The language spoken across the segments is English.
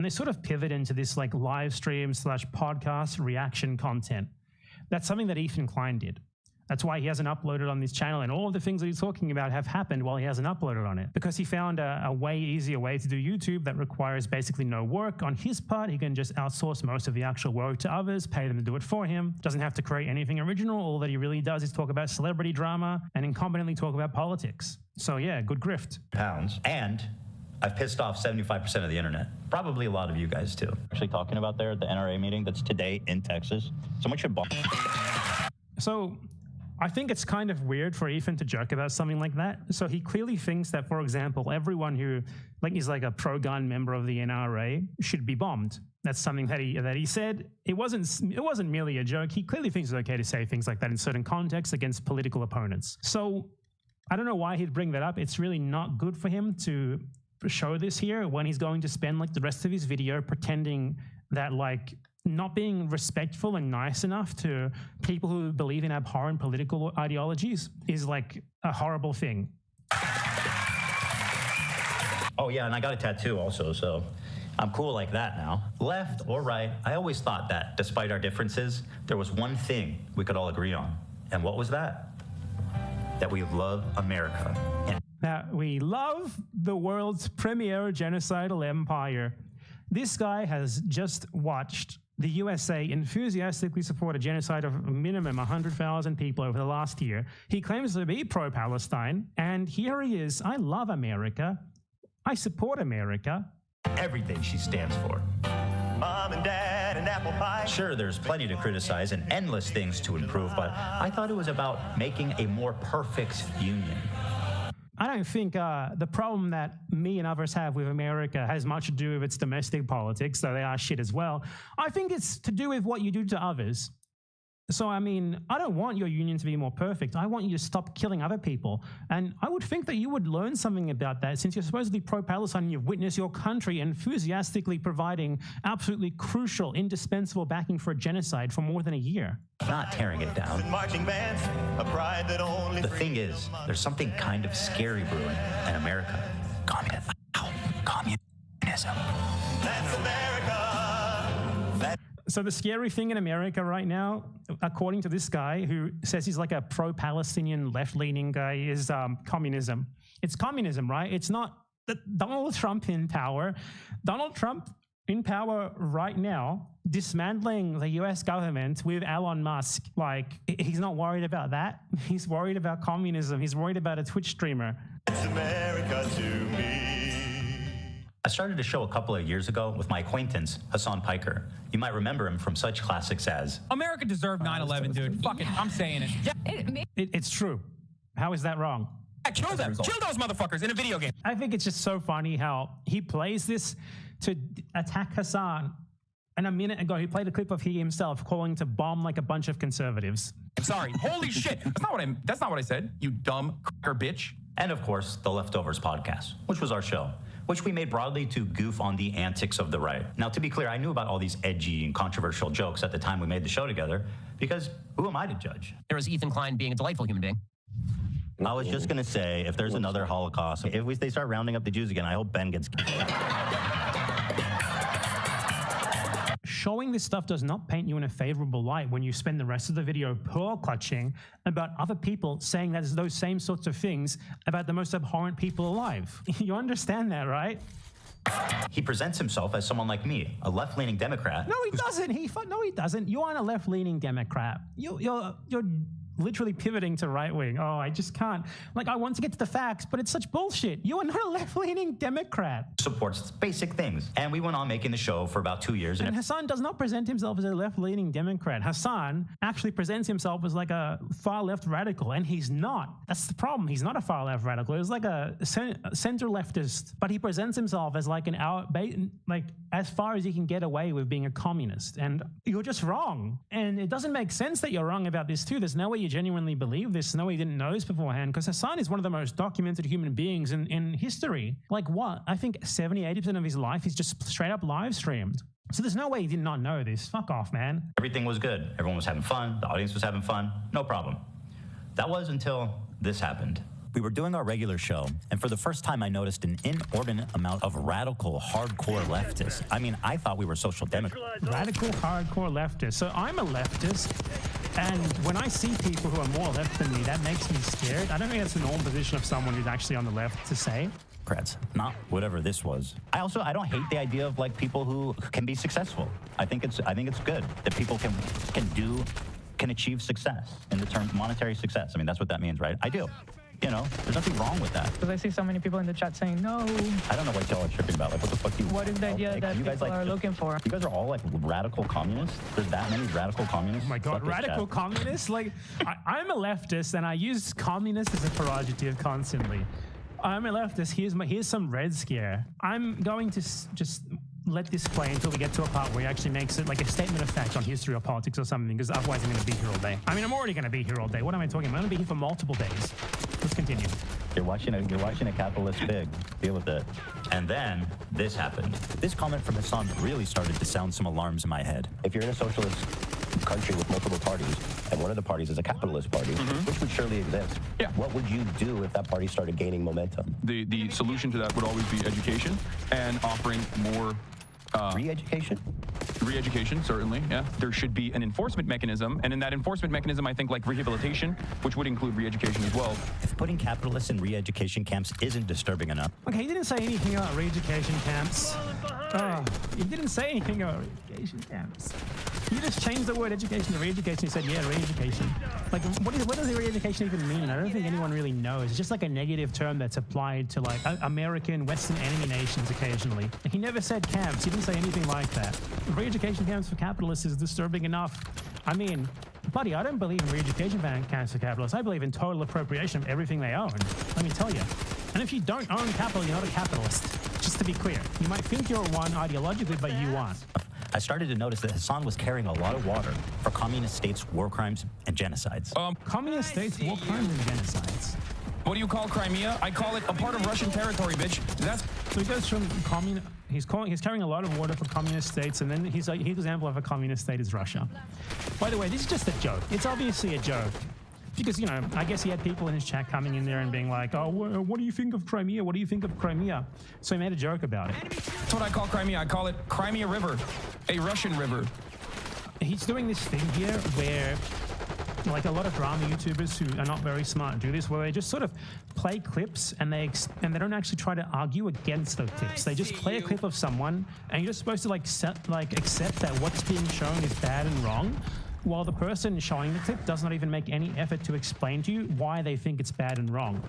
And they sort of pivot into this like live stream / podcast reaction content. That's something that Ethan Klein did. That's why he hasn't uploaded on this channel, and all of the things that he's talking about have happened while he hasn't uploaded on it, because he found a way easier way to do YouTube that requires basically no work on his part. He can just outsource most of the actual work to others, pay them to do it for him, doesn't have to create anything original. All that he really does is talk about celebrity drama and incompetently talk about politics. So yeah, good grift. Pounds. And I've pissed off 75% of the internet. Probably a lot of you guys too. Actually talking about there at the NRA meeting that's today in Texas. Someone should bomb. So I think it's kind of weird for Ethan to joke about something like that. So he clearly thinks that, for example, everyone who is like a pro-gun member of the NRA should be bombed. That's something that he said. It wasn't merely a joke. He clearly thinks it's okay to say things like that in certain contexts against political opponents. So I don't know why he'd bring that up. It's really not good for him to show this here when he's going to spend like the rest of his video pretending that like not being respectful and nice enough to people who believe in abhorrent political ideologies is like a horrible thing. Oh yeah, and I got a tattoo also, so I'm cool like that now. Left or right, I always thought that despite our differences, there was one thing we could all agree on. And what was that? That we love America. That we love the world's premier genocidal empire. This guy has just watched the USA enthusiastically support a genocide of a minimum 100,000 people over the last year. He claims to be pro-Palestine, and here he is. I love America. I support America. Everything she stands for. Mom and Dad and apple pie. Sure, there's plenty to criticize and endless things to improve, but I thought it was about making a more perfect union. I don't think the problem that me and others have with America has much to do with its domestic politics, though they are shit as well. I think it's to do with what you do to others. So, I mean, I don't want your union to be more perfect. I want you to stop killing other people. And I would think that you would learn something about that, since you're supposedly pro-Palestine and you've witnessed your country enthusiastically providing absolutely crucial, indispensable backing for a genocide for more than a year. Not tearing it down. Marching bands, a pride that only the thing is, there's something kind of scary brewing in America. Communism. Communism. That's America. So the scary thing in America right now, according to this guy who says he's like a pro-Palestinian left-leaning guy, is communism. It's communism, right? It's not Donald Trump in power. Donald Trump in power right now, dismantling the US government with Elon Musk. Like, he's not worried about that. He's worried about communism. He's worried about a Twitch streamer. It's America to me. I started a show a couple of years ago with my acquaintance, Hassan Piker. You might remember him from such classics as... America deserved 9/11, dude. Fuck it, I'm saying it. Yeah. It's true. How is that wrong? Yeah, kill them. Kill those motherfuckers in a video game. I think it's just so funny how he plays this to attack Hassan. And a minute ago, he played a clip of he himself calling to bomb like a bunch of conservatives. I'm sorry. Holy shit. That's not what I said, you dumb cracker bitch. And of course, the Leftovers podcast, which was our show, which we made broadly to goof on the antics of the right. Now, to be clear, I knew about all these edgy and controversial jokes at the time we made the show together, because who am I to judge? There was Ethan Klein being a delightful human being. I was just going to say, if there's another Holocaust, if they start rounding up the Jews again, I hope Ben gets... Showing this stuff does not paint you in a favorable light when you spend the rest of the video pearl clutching about other people saying that those same sorts of things about the most abhorrent people alive. You understand that, right? He presents himself as someone like me, a left-leaning Democrat. No, he doesn't. No, he doesn't. You aren't a left-leaning Democrat. You're literally pivoting to right-wing. Oh, I just can't. Like, I want to get to the facts, but it's such bullshit. You are not a left-leaning Democrat. Supports basic things. And we went on making the show for about 2 years. And Hassan does not present himself as a left-leaning Democrat. Hassan actually presents himself as like a far-left radical, and he's not. That's the problem. He's not a far-left radical. He's like a center-leftist, but he presents himself as like as far as he can get away with being a communist. And you're just wrong. And it doesn't make sense that you're wrong about this too. There's no way you genuinely believe this. No way you didn't know this beforehand, because Hassan is one of the most documented human beings in history. Like what? I think 70-80% of his life is just straight up live streamed. So there's no way he did not know this. Fuck off, man. Everything was good. Everyone was having fun. The audience was having fun. No problem. That was until this happened. We were doing our regular show, and for the first time I noticed an inordinate amount of radical, hardcore leftists. I mean, I thought we were social democrats. Radical, hardcore leftist. So I'm a leftist, and when I see people who are more left than me, that makes me scared. I don't think that's the normal position of someone who's actually on the left to say. Not whatever this was. I don't hate the idea of like people who can be successful. I think it's good that people can achieve success in the term monetary success. I mean, that's what that means, right? I do. You know, there's nothing wrong with that. Because I see so many people in the chat saying no. I don't know what y'all are tripping about. Like, what the fuck do you What is the idea like, that you guys, people like, are looking for? You guys are all like radical communists? There's that many radical communists? Oh my God, Fuck this radical chat. communists? Like, I'm a leftist and I use communist as a pejorative constantly. I'm a leftist. Here's some Red Scare. I'm going to just let this play until we get to a part where he actually makes it like a statement of fact on history or politics or something, because otherwise I'm going to be here all day. I mean, I'm already going to be here all day. What am I talking about? I'm going to be here for multiple days. Let's continue. You're watching a capitalist pig. Deal with it. And then this happened. This comment from Hassan really started to sound some alarms in my head. If you're in a socialist country with multiple parties, and one of the parties is a capitalist party, which would surely exist, Yeah. what would you do if that party started gaining momentum? The solution to that would always be education and offering more Re-education? re-education, certainly, yeah. There should be an enforcement mechanism, and in that enforcement mechanism, I think like rehabilitation, which would include re-education as well. If putting capitalists in re-education camps isn't disturbing enough, Okay, he didn't say anything about re-education camps. Oh, he didn't say anything about re-education camps. You just changed the word education to re-education. You said, yeah, re-education. Like, what does re-education even mean? I don't think anyone really knows. It's just like a negative term that's applied to like American, Western enemy nations occasionally. He never said camps. He didn't say anything like that. Re-education camps for capitalists is disturbing enough. I mean, buddy, I don't believe in re-education camps for capitalists. I believe in total appropriation of everything they own. Let me tell you. And if you don't own capital, you're not a capitalist. Just to be clear. You might think you're one ideologically, but you aren't. I started to notice that Hassan was carrying a lot of water for communist states' war crimes and genocides. Communist states, war crimes, and genocides. What do you call Crimea? I call it a part of Russian territory, bitch. That's So he goes from he's carrying a lot of water for communist states, and then his example of a communist state is Russia. By the way, this is just a joke. It's obviously a joke. Because, you know, I guess he had people in his chat coming in there and being like, oh, what do you think of Crimea? What do you think of Crimea? So he made a joke about it. That's what I call Crimea. I call it Crimea River, a Russian river. He's doing this thing here where, like a lot of drama YouTubers who are not very smart do this, where they just sort of play clips and they don't actually try to argue against those clips. They just play a clip of someone, and you're just supposed to accept that what's being shown is bad and wrong, while the person showing the clip does not even make any effort to explain to you why they think it's bad and wrong.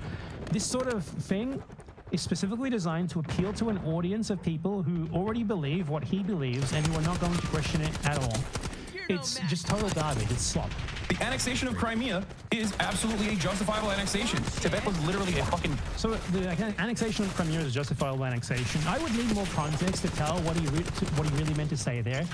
This sort of thing is specifically designed to appeal to an audience of people who already believe what he believes and who are not going to question it at all. It's just total garbage. It's slop. The annexation of Crimea is absolutely a justifiable annexation. Tibet was literally a fucking... So the annexation of Crimea is a justifiable annexation. I would need more context to tell what he really meant to say there.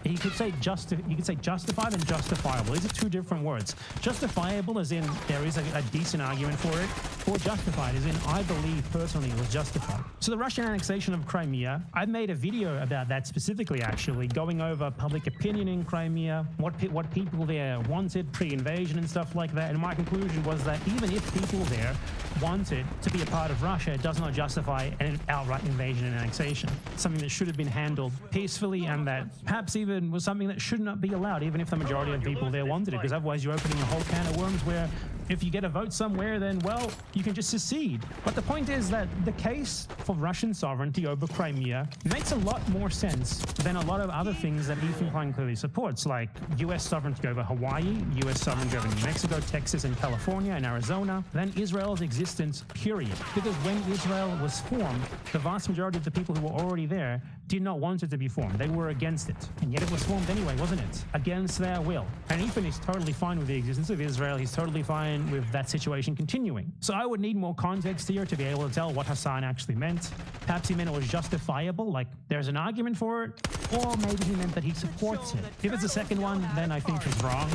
He could say justified and justifiable. These are two different words. Justifiable as in there is a decent argument for it, or justified as in I believe personally it was justified. So the Russian annexation of Crimea, I made a video about that specifically, actually, going over public opinion in Crimea, what people there wanted pre-invasion and stuff like that. And my conclusion was that even if people there wanted to be a part of Russia, it does not justify an outright invasion and annexation. Something that should have been handled peacefully, and that perhaps even was something that should not be allowed, even if the majority of people there wanted it, because otherwise you're opening a whole can of worms where if you get a vote somewhere, then, well, you can just secede. But the point is that the case for Russian sovereignty over Crimea makes a lot more sense than a lot of other things that Ethan Klein clearly supports, like U.S. sovereignty over Hawaii, U.S. sovereignty over New Mexico, Texas, and California, and Arizona, then Israel's existence, period. Because when Israel was formed, the vast majority of the people who were already there did not want it to be formed. They were against it. And yet it was formed anyway, wasn't it? Against their will. And Ethan is totally fine with the existence of Israel. He's totally fine with that situation continuing. So I would need more context here to be able to tell what Hassan actually meant. Perhaps he meant it was justifiable, like there's an argument for it, or maybe he meant that he supports it. If it's the second one, then I think he's wrong.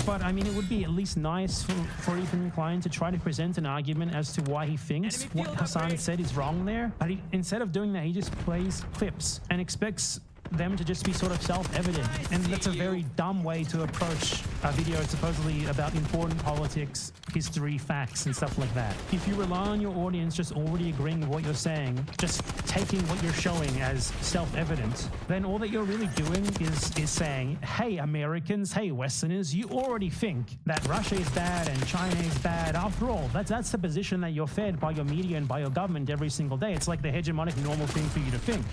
But I mean, it would be at least nice for Ethan Klein to try to present an argument as to why he thinks what Hassan said is wrong there. But instead of doing that, he just plays clips and expects them to just be sort of self-evident. And that's a very dumb way to approach a video supposedly about important politics, history, facts, and stuff like that. If you rely on your audience just already agreeing with what you're saying, just taking what you're showing as self-evident, then all that you're really doing is saying, hey, Americans, hey, Westerners, you already think that Russia is bad and China is bad. After all, that's the position that you're fed by your media and by your government every single day. It's like the hegemonic normal thing for you to think.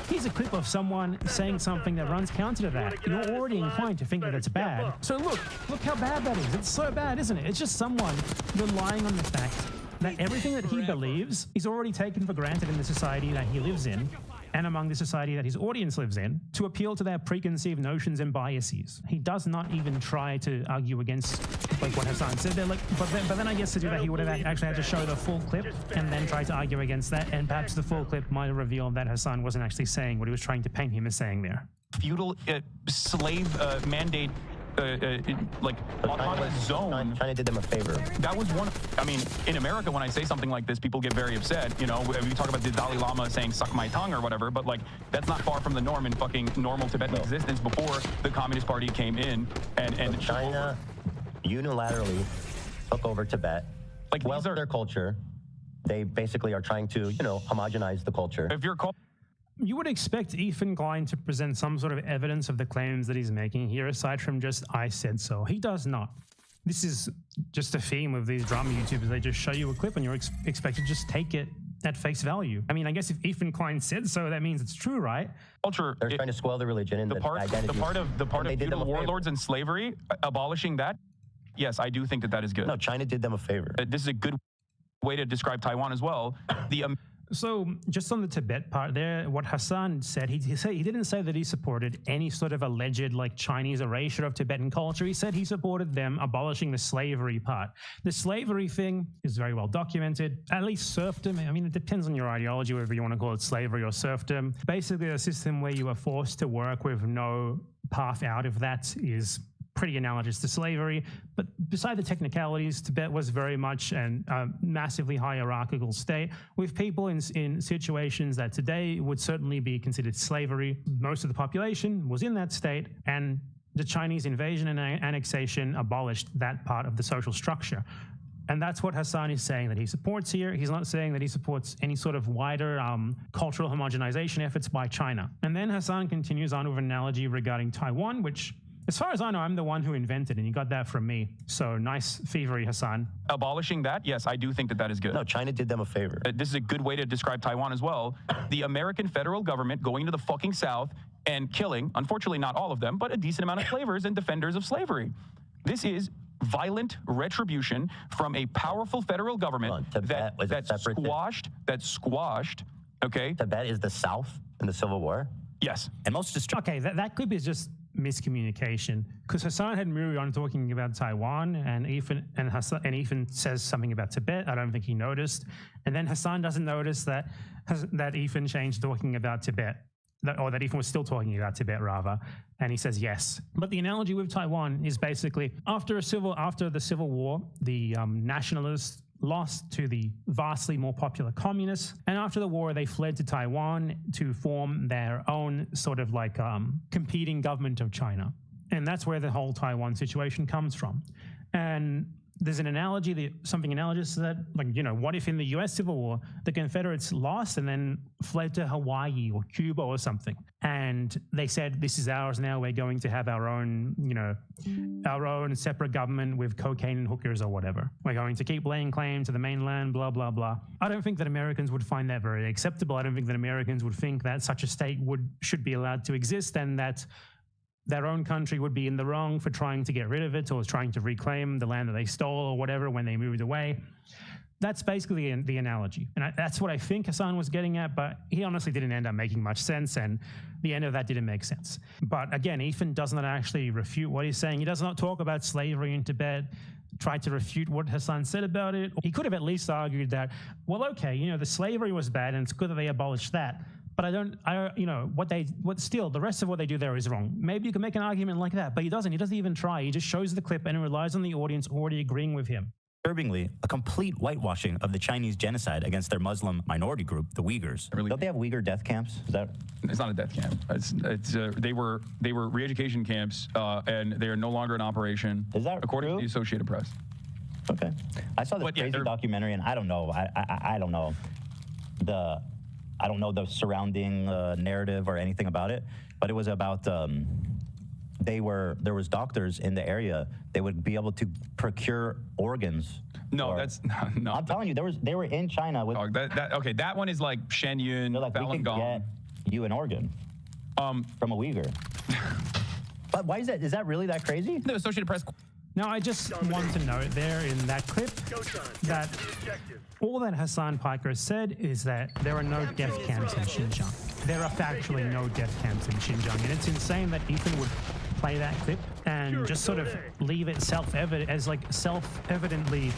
Here's a clip of someone saying something that runs counter to that. You're already inclined to think that it's bad. So look how bad that is. It's so bad, isn't it? It's just someone relying on the fact that everything that he believes is already taken for granted in the society that he lives in and among the society that his audience lives in to appeal to their preconceived notions and biases. He does not even try to argue against like what Hassan said. They're like, but then I guess to do that, he would have actually had to show the full clip and then try to argue against that. And perhaps the full clip might have revealed that Hassan wasn't actually saying what he was trying to paint him as saying there. Feudal slave mandate like autonomous zone. China did them a favor. That was one. I mean, in America, when I say something like this, people get very upset. You know, we talk about the Dalai Lama saying "suck my tongue" or whatever, but like that's not far from the norm in fucking normal Tibetan existence before the Communist Party came in and China unilaterally took over Tibet. Like well, their culture. They basically are trying to, you know, homogenize the culture. If you're called. You would expect Ethan Klein to present some sort of evidence of the claims that he's making here, aside from just, I said so. He does not. This is just a theme of these drama YouTubers. They just show you a clip and you're expected to just take it at face value. I mean, I guess if Ethan Klein said so, that means it's true, right? Culture. They're trying to swell the religion and the part of feudal warlords and slavery, abolishing that. Yes, I do think that is good. No, China did them a favor. This is a good way to describe Taiwan as well. So just on the Tibet part there, what Hassan said, he didn't say that he supported any sort of alleged like Chinese erasure of Tibetan culture. He said he supported them abolishing the slavery part. The slavery thing is very well documented, at least serfdom. I mean, it depends on your ideology, whether you want to call it slavery or serfdom. Basically, a system where you are forced to work with no path out of that is pretty analogous to slavery. But beside the technicalities, Tibet was very much a massively hierarchical state with people in situations that today would certainly be considered slavery. Most of the population was in that state, and the Chinese invasion and annexation abolished that part of the social structure. And that's what Hassan is saying that he supports here. He's not saying that he supports any sort of wider cultural homogenization efforts by China. And then Hassan continues on with an analogy regarding Taiwan, which, as far as I know, I'm the one who invented it, and you got that from me. So nice thievery, Hassan. Abolishing that, yes, I do think that is good. No, China did them a favor. This is a good way to describe Taiwan as well. The American federal government going to the fucking South and killing, unfortunately not all of them, but a decent amount of slavers and defenders of slavery. This is violent retribution from a powerful federal government that squashed, okay? Tibet is the South in the Civil War? Yes. And most okay, that clip is just miscommunication, because Hassan had moved on talking about Taiwan, and Ethan says something about Tibet. I don't think he noticed, and then Hassan doesn't notice that Ethan changed talking about Tibet, or that Ethan was still talking about Tibet rather, and he says yes. But the analogy with Taiwan is basically after the Civil War, the nationalists lost to the vastly more popular communists, and after the war they fled to Taiwan to form their own sort of like competing government of China, and that's where the whole Taiwan situation comes from. And there's an analogy, something analogous to that, like, you know, what if in the US Civil War the Confederates lost and then fled to Hawaii or Cuba or something, and they said, this is ours now, we're going to have our own, you know, our own separate government with cocaine and hookers or whatever. We're going to keep laying claim to the mainland, blah, blah, blah. I don't think that Americans would find that very acceptable. I don't think that Americans would think that such a state should be allowed to exist, and that their own country would be in the wrong for trying to get rid of it or trying to reclaim the land that they stole or whatever when they moved away. That's basically the analogy. And that's what I think Hassan was getting at, but he honestly didn't end up making much sense, and the end of that didn't make sense. But again, Ethan does not actually refute what he's saying. He does not talk about slavery in Tibet, try to refute what Hassan said about it. He could have at least argued that, well, okay, you know, the slavery was bad and it's good that they abolished that. But still, the rest of what they do there is wrong. Maybe you can make an argument like that, but he doesn't. He doesn't even try. He just shows the clip and relies on the audience already agreeing with him. disturbingly, a complete whitewashing of the Chinese genocide against their Muslim minority group, the Uyghurs. Don't they have Uyghur death camps? Is that? It's not a death camp. They were re-education camps, and they are no longer in operation. Is that according true? to the Associated Press? Okay. I saw this But, yeah, crazy they're- documentary, and I don't know. I don't know the surrounding narrative or anything about it, but it was about there was doctors in the area. They would be able to procure organs. No, or- that's no. I'm telling you, they were in China with. Oh, okay, that one is like Shen Yun, They're like, we Falun could Gong. get you an organ from a Uyghur. But why is that? Is that really that crazy? The Associated Press. Now, I just want to note there in that clip that all that Hassan Piker said is that there are no death camps in Xinjiang. There are factually no death camps in Xinjiang. And it's insane that Ethan would play that clip and just sort of leave it self-evident as like self-evidently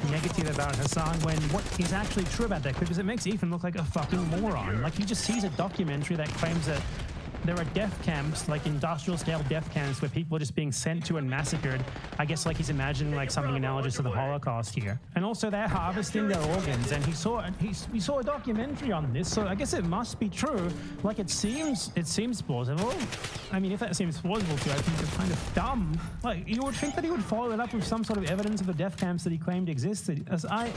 negative about Hassan when what is actually true about that clip is it makes Ethan look like a fucking moron. Like he just sees a documentary that claims that there are death camps, like industrial scale death camps where people are just being sent to and massacred. I guess like he's imagining like something analogous to the Holocaust here. And also they're harvesting their organs and he saw a documentary on this, so I guess it must be true. Like it seems plausible. I mean, if that seems plausible to you, I think it's kind of dumb. Like you would think that he would follow it up with some sort of evidence of the death camps that he claimed existed. As I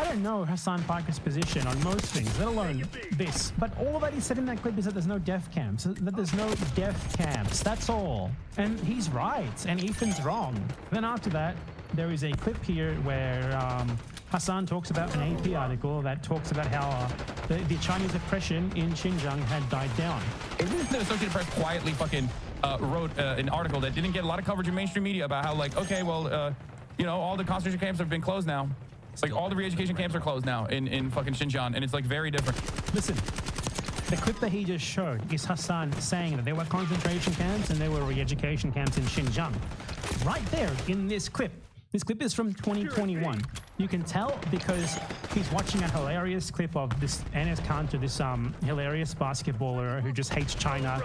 don't know Hassan Piker's position on most things, let alone this. But all that he said in that clip is that there's no death camps. That there's no death camps. That's all. And he's right, and Ethan's wrong. Then after that, there is a clip here where Hassan talks about an AP article that talks about how the Chinese oppression in Xinjiang had died down. The Associated Press quietly fucking wrote an article that didn't get a lot of coverage in mainstream media about how like, okay, well, all the concentration camps have been closed now. Like all the re-education camps are closed now in fucking Xinjiang, and it's like very different. Listen. The clip that he just showed is Hassan saying that there were concentration camps and there were re-education camps in Xinjiang. Right there in this clip. This clip is from 2021. You can tell because he's watching a hilarious clip of this Enes Kanter, this hilarious basketballer who just hates China.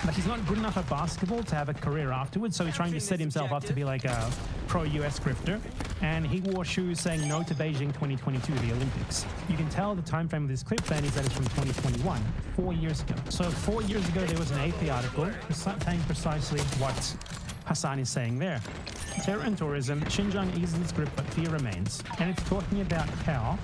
But he's not good enough at basketball to have a career afterwards, so he's trying to set himself up to be like a pro-US grifter. And he wore shoes saying no to Beijing 2022, the Olympics. You can tell the time frame of this clip then is that it's from 2021, 4 years ago. So 4 years ago, there was an AP article saying precisely what Hassan is saying there. Terror and tourism, Xinjiang eases its grip, but fear remains. And it's talking about how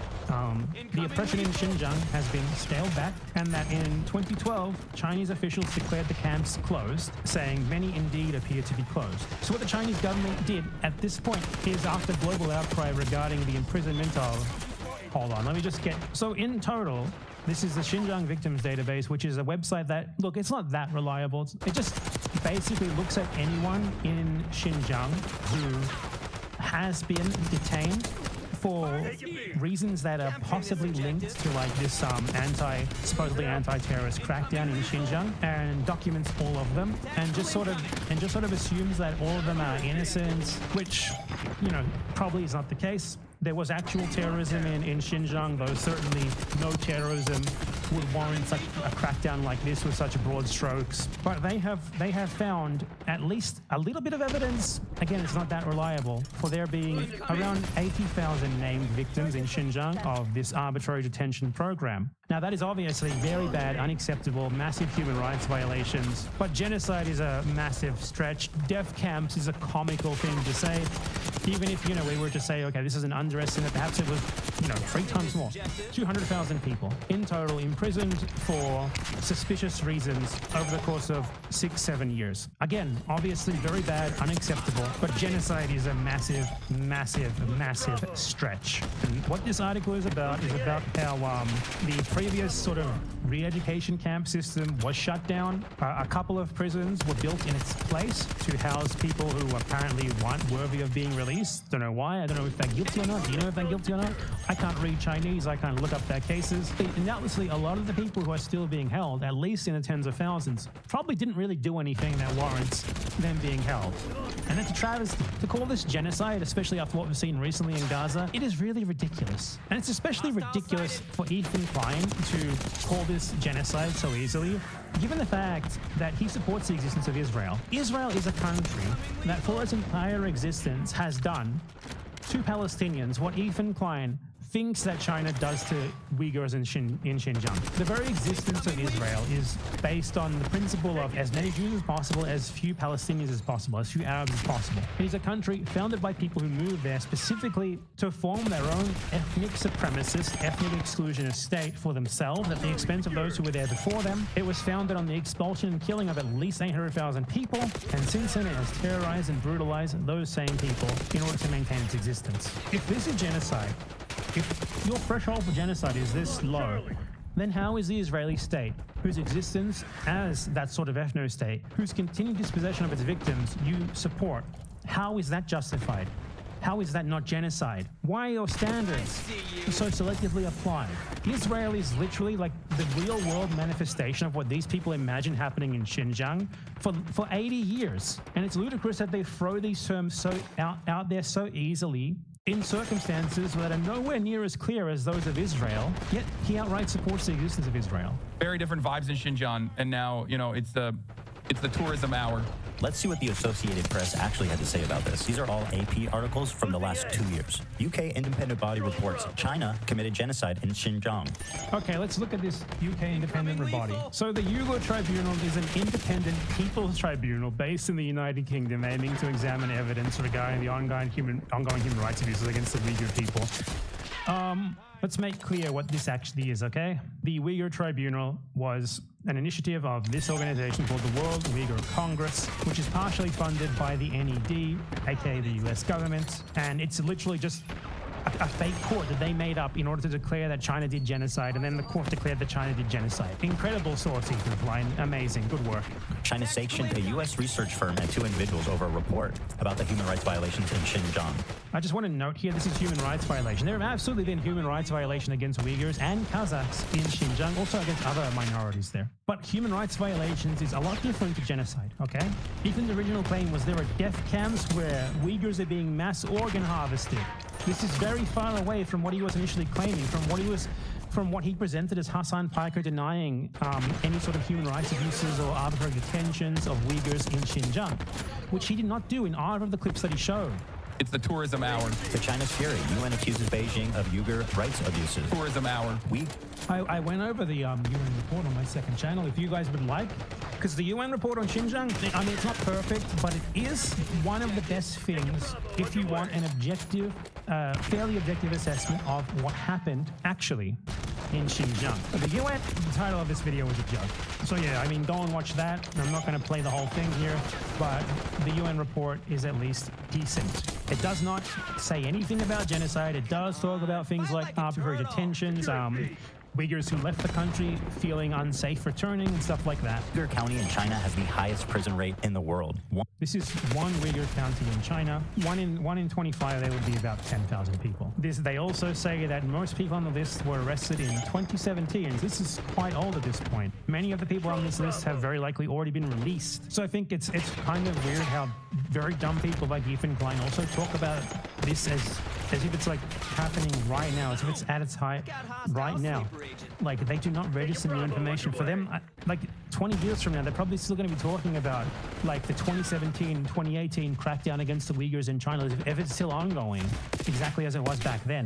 the oppression in Xinjiang has been scaled back, and that in 2012, Chinese officials declared the camps closed, saying many indeed appear to be closed. So what the Chinese government did at this point is, after global outcry regarding the imprisonment of... Hold on, let me just get... So in total, this is the Xinjiang Victims Database, which is a website that, look, it's not that reliable. It just basically looks at anyone in Xinjiang who has been detained for reasons that are possibly linked to like this supposedly anti-terrorist crackdown in Xinjiang, and documents all of them, and just sort of assumes that all of them are innocent, which, probably is not the case. There was actual terrorism in Xinjiang, though certainly no terrorism would warrant such a crackdown like this with such broad strokes. But they have found at least a little bit of evidence, again, it's not that reliable, for there being around 80,000 named victims in Xinjiang of this arbitrary detention program. Now, that is obviously very bad, unacceptable, massive human rights violations, but genocide is a massive stretch. Death camps is a comical thing to say. Even if, we were to say, okay, this is an underestimate, perhaps it was, 3 times more. 200,000 people in total imprisoned for suspicious reasons over the course of 6-7 years. Again, obviously very bad, unacceptable, but genocide is a massive, massive, massive stretch. And what this article is about how the previous sort of re-education camp system was shut down. A couple of prisons were built in its place to house people who apparently weren't worthy of being released. Don't know why. I don't know if they're guilty or not. Do you know if they're guilty or not? I can't read Chinese. I can't look up their cases. And doubtlessly, a lot of the people who are still being held, at least in the tens of thousands, probably didn't really do anything that warrants them being held. And it's a travesty. To call this genocide, especially after what we've seen recently in Gaza, it is really ridiculous. And it's especially ridiculous for Ethan Klein to call this genocide so easily, given the fact that he supports the existence of Israel. Israel is a country that for its entire existence has done to Palestinians what Ethan Klein thinks that China does to Uyghurs in Xinjiang. The very existence of Israel is based on the principle of as many Jews as possible, as few Palestinians as possible, as few Arabs as possible. It is a country founded by people who moved there specifically to form their own ethnic supremacist, ethnic exclusionist state for themselves at the expense of those who were there before them. It was founded on the expulsion and killing of at least 800,000 people, and since then it has terrorized and brutalized those same people in order to maintain its existence. If this is genocide, if your threshold for genocide is this low, then how is the Israeli state, whose existence as that sort of ethno-state, whose continued dispossession of its victims you support, how is that justified? How is that not genocide? Why are your standards so selectively applied? Israel is literally like the real world manifestation of what these people imagine happening in Xinjiang for 80 years. And it's ludicrous that they throw these terms so out there so easily in circumstances that are nowhere near as clear as those of Israel, yet he outright supports the existence of Israel. Very different vibes in Xinjiang, and now, you know, it's the tourism hour. Let's see what the Associated Press actually had to say about this. These are all AP articles from the last 2 years. UK independent body reports China committed genocide in Xinjiang. Okay, let's look at this UK independent body. So the Uyghur Tribunal is an independent people's tribunal based in the United Kingdom aiming to examine evidence regarding the ongoing human rights abuses against the Uyghur people. Let's make clear what this actually is, okay? The Uyghur Tribunal was an initiative of this organization called the World Uyghur Congress, which is partially funded by the NED, aka the US government, and it's literally just a fake court that they made up in order to declare that China did genocide, and then the court declared that China did genocide. Incredible source, Ethan Klein. Amazing. Good work. China sanctioned a U.S. research firm and 2 individuals over a report about the human rights violations in Xinjiang. I just want to note here, this is human rights violation. There have absolutely been human rights violation against Uyghurs and Kazakhs in Xinjiang, also against other minorities there. But human rights violations is a lot different to genocide, okay? Ethan's original claim was there are death camps where Uyghurs are being mass organ harvested. This is very far away from what he was initially claiming, from what he presented as Hassan Piker denying any sort of human rights abuses or arbitrary detentions of Uyghurs in Xinjiang, which he did not do in either of the clips that he showed. It's the tourism hour. To China's fury, UN accuses Beijing of Uyghur rights abuses. Tourism hour. I went over the UN report on my second channel, if you guys would like, because the UN report on Xinjiang, I mean, it's not perfect, but it is one of the best things if you want an objective, fairly objective assessment of what happened actually in Xinjiang. The UN, the title of this video was a joke. So yeah, I mean, go and watch that. I'm not going to play the whole thing here, but the UN report is at least decent. It does not say anything about genocide. It does talk about things like arbitrary detentions, Uyghurs who left the country feeling unsafe returning and stuff like that. Uyghur County in China has the highest prison rate in the world. This is one Uyghur county in China. One in 25, there would be about 10,000 people. They also say that most people on the list were arrested in 2017. This is quite old at this point. Many of the people on this list have very likely already been released. So I think it's kind of weird how very dumb people like Ethan Klein also talk about this as if it's like happening right now, as if it's at its height right now. Like they do not register new information. For them, like 20 years from now, they're probably still going to be talking about like the 2017, 2018 crackdown against the Uyghurs in China, if it's still ongoing, exactly as it was back then.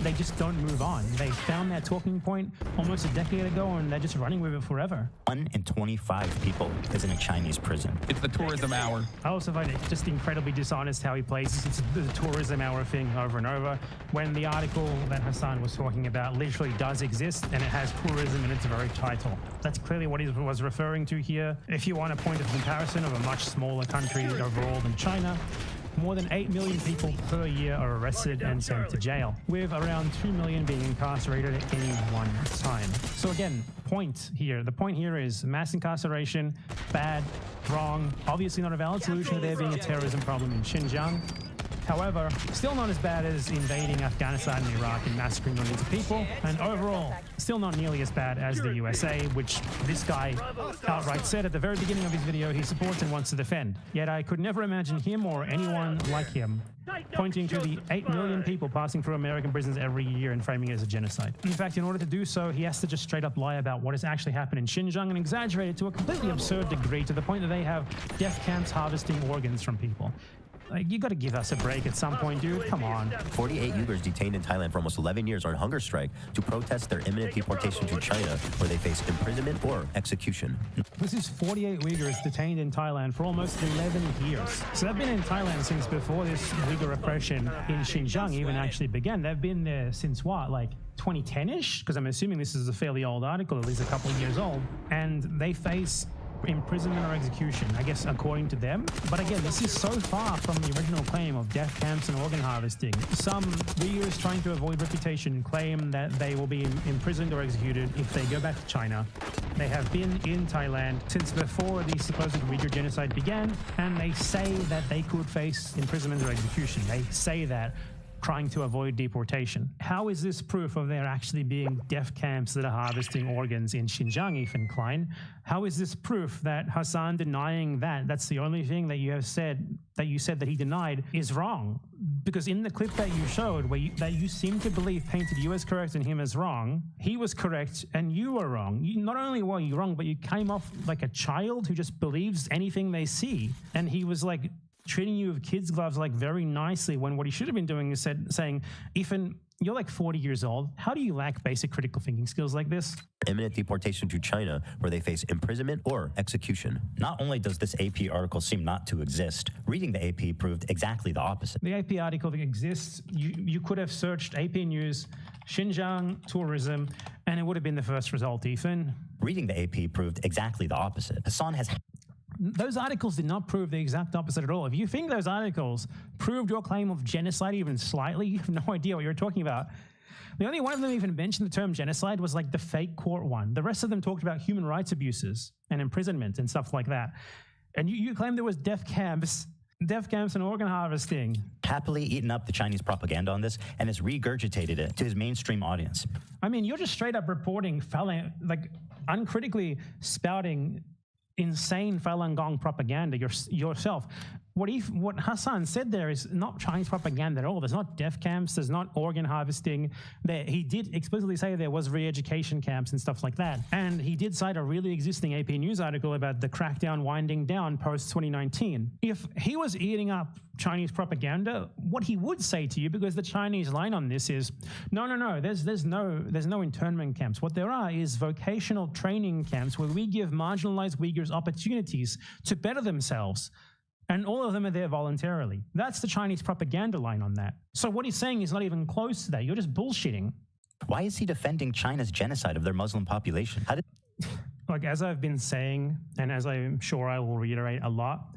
They just don't move on. They found that talking point almost a decade ago, and they're just running with it forever. 1 in 25 people is in a Chinese prison. It's the tourism hour. I also find it just incredibly dishonest how he plays this. It's the tourism hour thing over and over, when the article that Hassan was talking about literally does exist, and it has tourism in its very title. That's clearly what he was referring to here. If you want a point of comparison of a much smaller country overall than China, more than 8 million people per year are arrested and sent to jail, with around 2 million being incarcerated at any one time. So again, the point here is mass incarceration, bad, wrong, obviously not a valid solution to there being a terrorism problem in Xinjiang. However, still not as bad as invading Afghanistan and Iraq and massacring millions of people, and overall, still not nearly as bad as the USA, which this guy outright said at the very beginning of his video he supports and wants to defend. Yet I could never imagine him or anyone like him pointing to the 8 million people passing through American prisons every year and framing it as a genocide. In fact, in order to do so, he has to just straight up lie about what has actually happened in Xinjiang and exaggerate it to a completely absurd degree, to the point that they have death camps harvesting organs from people. Like, you got to give us a break at some point, dude. Come on. 48 Uyghurs detained in Thailand for almost 11 years are on hunger strike to protest their imminent deportation to China, where they face imprisonment or execution. This is 48 Uyghurs detained in Thailand for almost 11 years. So they've been in Thailand since before this Uyghur repression in Xinjiang even actually began. They've been there since what, like 2010-ish? Because I'm assuming this is a fairly old article, at least a couple of years old. And they face imprisonment or execution, I guess, according to them. But again, this is so far from the original claim of death camps and organ harvesting. Some Uyghurs trying to avoid reputation claim that they will be imprisoned or executed if they go back to China. They have been in Thailand since before the supposed Uyghur genocide began, and they say that they could face imprisonment or execution. They say that, trying to avoid deportation. How is this proof of there actually being death camps that are harvesting organs in Xinjiang, Ethan Klein? How is this proof that Hassan denying that's the only thing that you have said, that you said that he denied, is wrong? Because in the clip that you showed, that you seem to believe painted you as correct and him as wrong, he was correct and you were wrong. Not only were you wrong, but you came off like a child who just believes anything they see. And he was like treating you with kids' gloves like very nicely, when what he should have been doing is saying, Ethan, you're like 40 years old. How do you lack basic critical thinking skills like this? Imminent deportation to China, where they face imprisonment or execution. Not only does this AP article seem not to exist, reading the AP proved exactly the opposite. The AP article that exists, you could have searched AP News, Xinjiang tourism, and it would have been the first result, Ethan. Reading the AP proved exactly the opposite. Hassan has... Those articles did not prove the exact opposite at all. If you think those articles proved your claim of genocide even slightly, you have no idea what you're talking about. The only one of them even mentioned the term genocide was like the fake court one. The rest of them talked about human rights abuses and imprisonment and stuff like that. And you claimed there was death camps and organ harvesting. Happily eaten up the Chinese propaganda on this and has regurgitated it to his mainstream audience. I mean, you're just straight up reporting, like uncritically spouting insane Falun Gong propaganda yourself. What Hassan said there is not Chinese propaganda at all. There's not death camps. There's not organ harvesting. He did explicitly say there was re-education camps and stuff like that. And he did cite a really existing AP News article about the crackdown winding down post-2019. If he was eating up Chinese propaganda, what he would say to you, because the Chinese line on this is, no, there's no internment camps. What there are is vocational training camps where we give marginalized Uyghurs opportunities to better themselves. And all of them are there voluntarily. That's the Chinese propaganda line on that. So what he's saying is not even close to that. You're just bullshitting. Why is he defending China's genocide of their Muslim population? Like, as I've been saying, and as I'm sure I will reiterate a lot,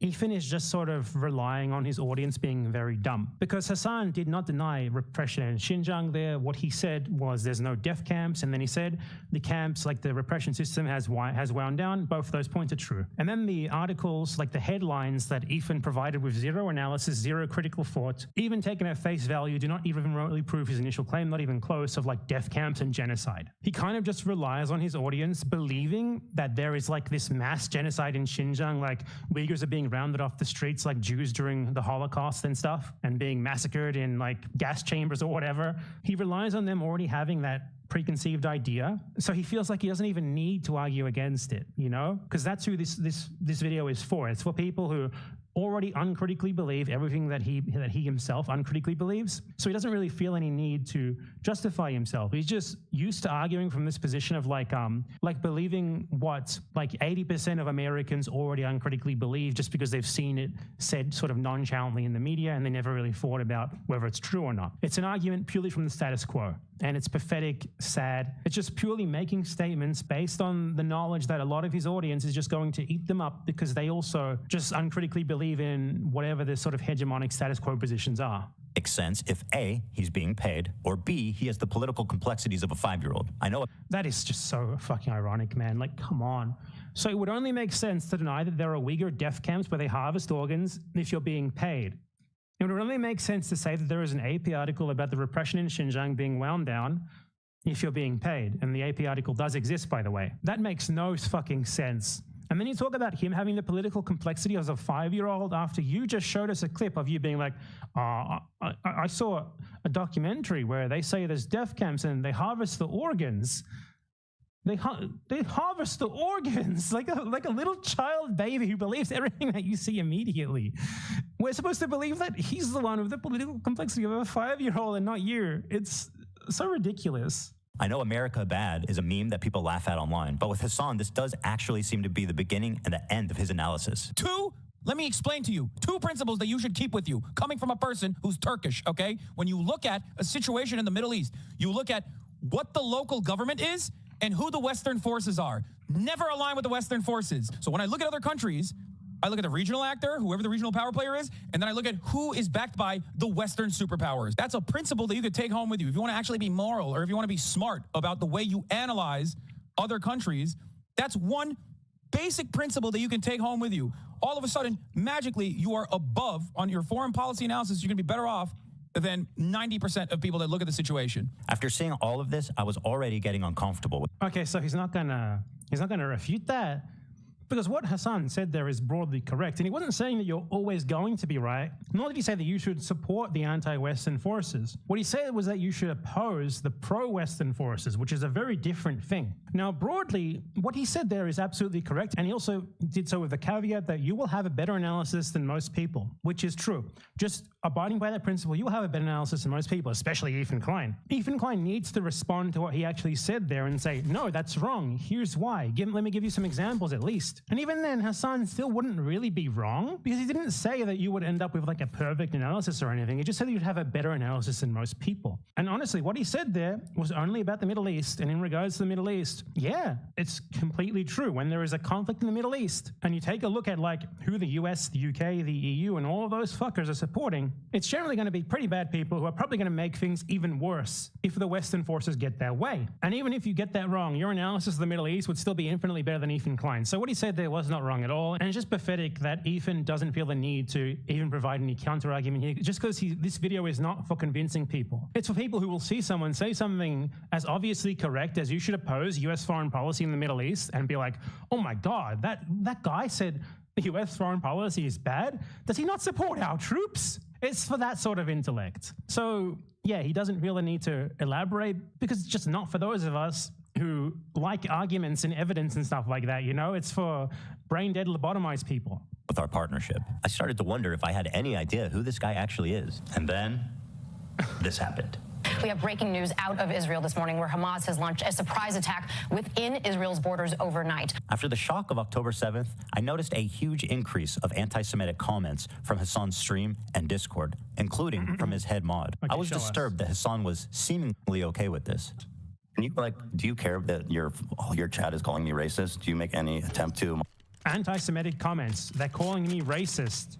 Ethan is just sort of relying on his audience being very dumb. Because Hassan did not deny repression in Xinjiang there. What he said was there's no death camps. And then he said the camps, like the repression system has wound down. Both of those points are true. And then the articles, like the headlines that Ethan provided with zero analysis, zero critical thought, even taken at face value, do not even remotely prove his initial claim, not even close, of like death camps and genocide. He kind of just relies on his audience believing that there is like this mass genocide in Xinjiang, like Uyghurs are being rounded off the streets like Jews during the Holocaust and stuff, and being massacred in like gas chambers or whatever. He relies on them already having that preconceived idea, so he feels like he doesn't even need to argue against it, you know, because that's who this video is for. It's for people who already uncritically believe everything that he himself uncritically believes. So he doesn't really feel any need to justify himself. He's just used to arguing from this position of like believing what like 80% of Americans already uncritically believe, just because they've seen it said sort of nonchalantly in the media and they never really thought about whether it's true or not. It's an argument purely from the status quo. And it's pathetic, sad. It's just purely making statements based on the knowledge that a lot of his audience is just going to eat them up, because they also just uncritically believe in whatever the sort of hegemonic status quo positions are. Makes sense if A, he's being paid, or B, he has the political complexities of a 5-year-old. I know that is just so fucking ironic, man. Like, come on. So it would only make sense to deny that there are Uyghur death camps where they harvest organs if you're being paid. It would only make sense to say that there is an AP article about the repression in Xinjiang being wound down if you're being paid. And the AP article does exist, by the way. That makes no fucking sense. And then you talk about him having the political complexity as a 5-year-old after you just showed us a clip of you being like, I saw a documentary where they say there's death camps and they harvest the organs. They harvest the organs like a little child baby who believes everything that you see immediately. We're supposed to believe that he's the one with the political complexity of a 5-year-old and not you. It's so ridiculous. I know America bad is a meme that people laugh at online, but with Hassan, this does actually seem to be the beginning and the end of his analysis. Let me explain to you 2 principles that you should keep with you, coming from a person who's Turkish, okay? When you look at a situation in the Middle East, you look at what the local government is and who the Western forces are. Never align with the Western forces. So when I look at other countries, I look at the regional actor, whoever the regional power player is, and then I look at who is backed by the Western superpowers. That's a principle that you could take home with you. If you want to actually be moral or if you want to be smart about the way you analyze other countries, that's one basic principle that you can take home with you. All of a sudden, magically, you are above on your foreign policy analysis. You're going to be better off than 90% of people that look at the situation. After seeing all of this, I was already getting uncomfortable. Okay, so he's not gonna refute that, because what Hassan said there is broadly correct, and he wasn't saying that you're always going to be right, nor did he say that you should support the anti-Western forces. What he said was that you should oppose the pro-Western forces, which is a very different thing. Now, broadly, what he said there is absolutely correct, and he also did so with the caveat that you will have a better analysis than most people, which is true. Just abiding by that principle, you will have a better analysis than most people, especially Ethan Klein. Ethan Klein needs to respond to what he actually said there and say, no, that's wrong. Here's why. Let me give you some examples at least. And even then, Hassan still wouldn't really be wrong, because he didn't say that you would end up with like a perfect analysis or anything. He just said that you'd have a better analysis than most people. And honestly, what he said there was only about the Middle East. And in regards to the Middle East, yeah, it's completely true. When there is a conflict in the Middle East and you take a look at like who the US, the UK, the EU, and all of those fuckers are supporting, it's generally going to be pretty bad people who are probably going to make things even worse if the Western forces get their way. And even if you get that wrong, your analysis of the Middle East would still be infinitely better than Ethan Klein. So what he said there was not wrong at all. And it's just pathetic that Ethan doesn't feel the need to even provide any counter argument here, just because this video is not for convincing people. It's for people who will see someone say something as obviously correct as you should oppose US foreign policy in the Middle East and be like, oh my God, that guy said the US foreign policy is bad. Does he not support our troops? It's for that sort of intellect. So yeah, he doesn't feel the need to elaborate because it's just not for those of us who like arguments and evidence and stuff like that, you know? It's for brain-dead lobotomized people. With our partnership, I started to wonder if I had any idea who this guy actually is. And then this happened. We have breaking news out of Israel this morning where Hamas has launched a surprise attack within Israel's borders overnight. After the shock of October 7th, I noticed a huge increase of anti-Semitic comments from Hassan's stream and Discord, including from his head mod. Okay, I was disturbed that Hassan was seemingly okay with this. Can you, do you care that your chat is calling me racist? Do you make any attempt to? Anti-Semitic comments. They're calling me racist.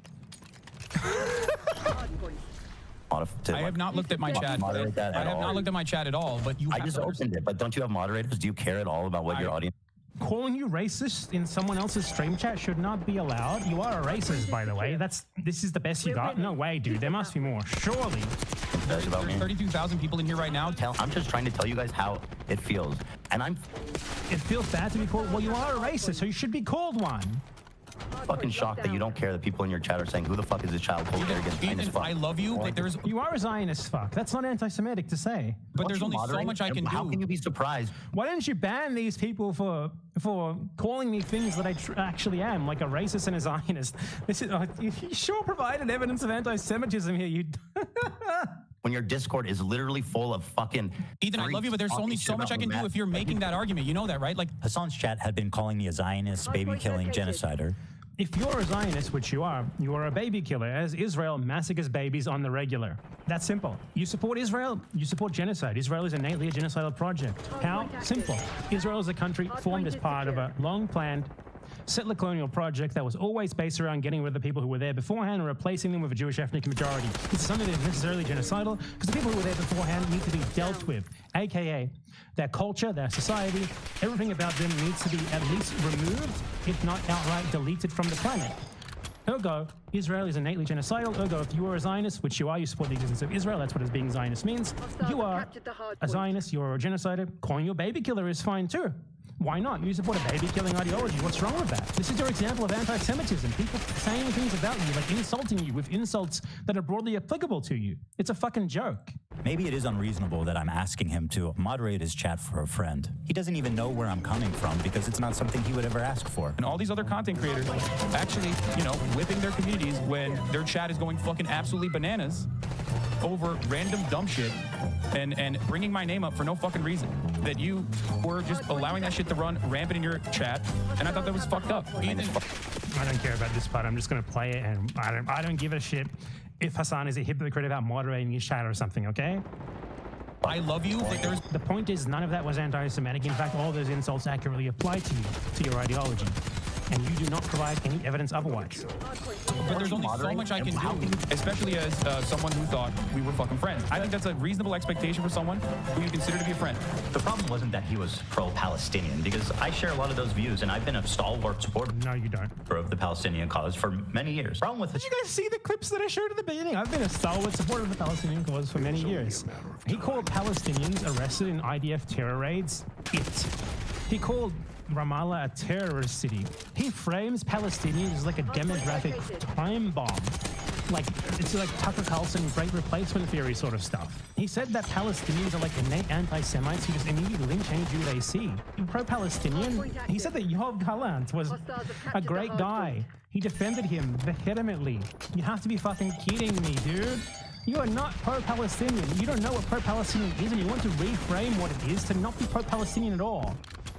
I have not looked at my chat. I have not looked at my chat at all, but you I just opened it, but don't you have moderators? Do you care at all about what your audience? Calling you racist in someone else's stream chat should not be allowed. You are a racist, by the way. This is the best you got? No way, dude. There must be more. Surely. There's 32,000 people in here right now. I'm just trying to tell you guys how it feels. And It feels bad to be called. Well, you are a racist, so you should be called one. fucking shocked that you don't care that people in your chat are saying, who the fuck is this child called Zionist fuck? I love you, but there's... You are a Zionist fuck. That's not anti-Semitic to say. But there's only so much I can do. How can you be surprised? Why don't you ban these people for calling me things that I actually am, like a racist and a Zionist? This is, you sure provided evidence of anti-Semitism here, you... When your Discord is literally full of fucking... Ethan, I love you, but there's only so much I can do if you're making that argument. You know that, right? Like Hassan's chat had been calling me a Zionist, baby-killing genocider. If you're a Zionist, which you are a baby killer, as Israel massacres babies on the regular. That's simple. You support Israel, you support genocide. Israel is innately a genocidal project. How? Simple. Israel is a country formed as part of a long-planned settler colonial project that was always based around getting rid of the people who were there beforehand and replacing them with a Jewish ethnic majority. This is something that is necessarily genocidal because the people who were there beforehand need to be dealt with, aka their culture, their society, everything about them needs to be at least removed, if not outright deleted from the planet. Ergo, Israel is innately genocidal. Ergo, if you are a Zionist, which you are, you support the existence of Israel. That's what being Zionist means. You are a Zionist, you are a genocider. Calling you a baby killer is fine too. Why not? You support a baby-killing ideology. What's wrong with that? This is your example of anti-Semitism. People saying things about you, like insulting you with insults that are broadly applicable to you. It's a fucking joke. Maybe it is unreasonable that I'm asking him to moderate his chat for a friend. He doesn't even know where I'm coming from because it's not something he would ever ask for. And all these other content creators actually, you know, whipping their communities when their chat is going fucking absolutely bananas over random dumb shit and bringing my name up for no fucking reason. That you were just allowing that shit to run rampant in your chat, and I thought that was fucked up. I don't care about this part. I'm just going to play it, and I don't give a shit if Hassan is a hypocrite about moderating his chat or something, okay? I love you, but there's... The point is, none of that was anti-Semitic. In fact, all those insults accurately apply to you, to your ideology. And you do not provide any evidence otherwise. But there's only so much I can do, especially as someone who thought we were fucking friends. I think that's a reasonable expectation for someone who you consider to be a friend. The problem wasn't that he was pro-Palestinian, because I share a lot of those views, and I've been a stalwart supporter. No, you don't. Of the Palestinian cause for many years. Problem with Did you guys see the clips that I showed at the beginning? I've been a stalwart supporter of the Palestinian cause for many years. He called Palestinians arrested in IDF terror raids it. He called Ramallah a terrorist city. He frames Palestinians as like a demographic time bomb. Like, it's like Tucker Carlson great replacement theory sort of stuff. He said that Palestinians are like innate anti-Semites who just immediately lynch any Jew they see. Pro-Palestinian, he said that Yoav Gallant was a great guy. He defended him vehemently. You have to be fucking kidding me, dude. You are not pro-Palestinian. You don't know what pro-Palestinian is, and you want to reframe what it is to not be pro-Palestinian at all.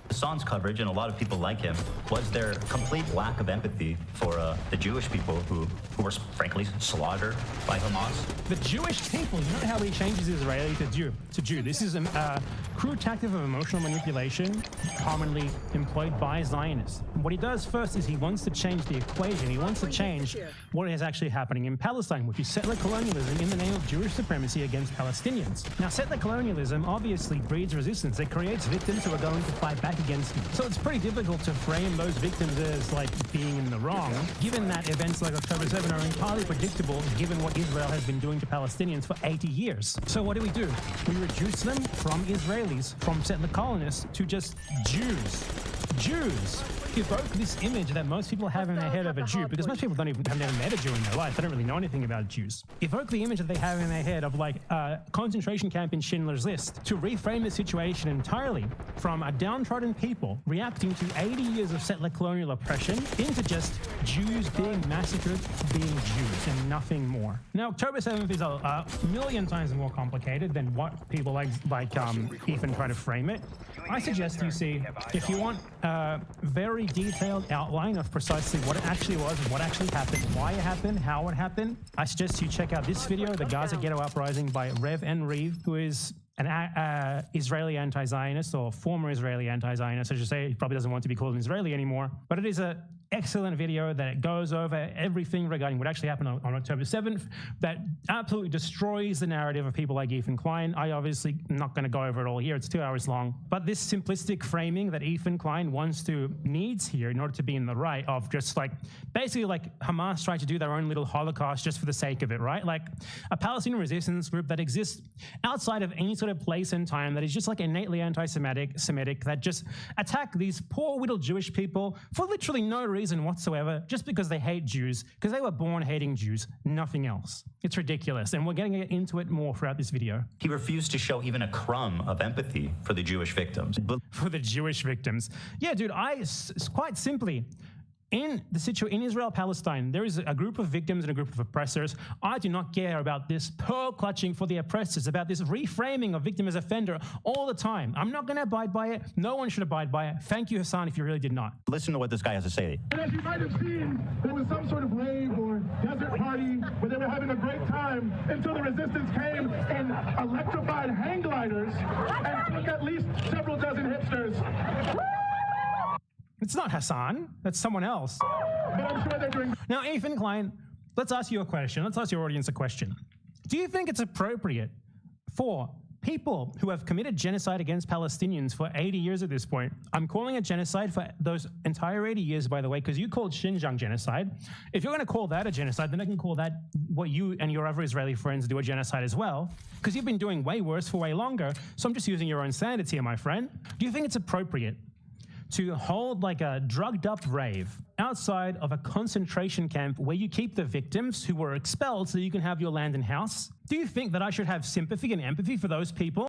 Hassan's coverage, and a lot of people like him, was their complete lack of empathy for the Jewish people who were frankly slaughtered by Hamas. The Jewish people, you know how he changes Israeli to Jew. This is a crude tactic of emotional manipulation commonly employed by Zionists. What he does first is he wants to change the equation. He wants to change what is actually happening in Palestine, which is settler colonialism in the name of Jewish supremacy against Palestinians. Now, settler colonialism obviously breeds resistance. It creates victims who are going to fight back against you. So it's pretty difficult to frame those victims as like being in the wrong, given that events like October 7 are entirely predictable given what Israel has been doing to Palestinians for 80 years. So what do? We reduce them from Israelis, from settler colonists, to just Jews. Jews evoke this image that most people have in their head of a Jew, because most people have never met a Jew in their life. They don't really know anything about Jews. Evoke the image that they have in their head of like a concentration camp in Schindler's List, to reframe the situation entirely from a downtrodden people reacting to 80 years of settler colonial oppression into just Jews being massacred, being Jews, and nothing more. Now, October 7th is a million times more complicated than what people like Ethan try to frame it. I suggest you see, if you want a very detailed outline of precisely what it actually was, what actually happened, why it happened, how it happened, I suggest you check out this video, The Gaza Ghetto Uprising by Rev N. Reeve, who is an Israeli anti-Zionist, or former Israeli anti-Zionist, I should say. He probably doesn't want to be called an Israeli anymore. But it is an excellent video that goes over everything regarding what actually happened on October 7th, that absolutely destroys the narrative of people like Ethan Klein. I obviously am not going to go over it all here. It's 2 hours long. But this simplistic framing that Ethan Klein needs here in order to be in the right, of just like, basically like Hamas tried to do their own little Holocaust just for the sake of it, right? Like a Palestinian resistance group that exists outside of any sort of place and time, that is just like innately anti-Semitic, that just attack these poor little Jewish people for literally no reason whatsoever, just because they hate Jews, because they were born hating Jews, nothing else. It's ridiculous, and we're getting into it more throughout this video. He refused to show even a crumb of empathy for the Jewish victims. For the Jewish victims. Yeah, dude, quite simply, in Israel-Palestine, there is a group of victims and a group of oppressors. I do not care about this pearl clutching for the oppressors, about this reframing of victim as offender all the time. I'm not going to abide by it. No one should abide by it. Thank you, Hassan, if you really did not. Listen to what this guy has to say. And as you might have seen, there was some sort of rave or desert party where they were having a great time until the resistance came in electrified hang gliders and took at least several dozen hipsters. It's not Hassan. That's someone else. But I'm sure they're doing... Now, Ethan Klein, let's ask you a question. Let's ask your audience a question. Do you think it's appropriate for people who have committed genocide against Palestinians for 80 years at this point? I'm calling it genocide for those entire 80 years, by the way, because you called Xinjiang genocide. If you're going to call that a genocide, then I can call that what you and your other Israeli friends do a genocide as well, because you've been doing way worse for way longer. So I'm just using your own standards here, my friend. Do you think it's appropriate to hold like a drugged up rave outside of a concentration camp where you keep the victims who were expelled so you can have your land and house? Do you think that I should have sympathy and empathy for those people?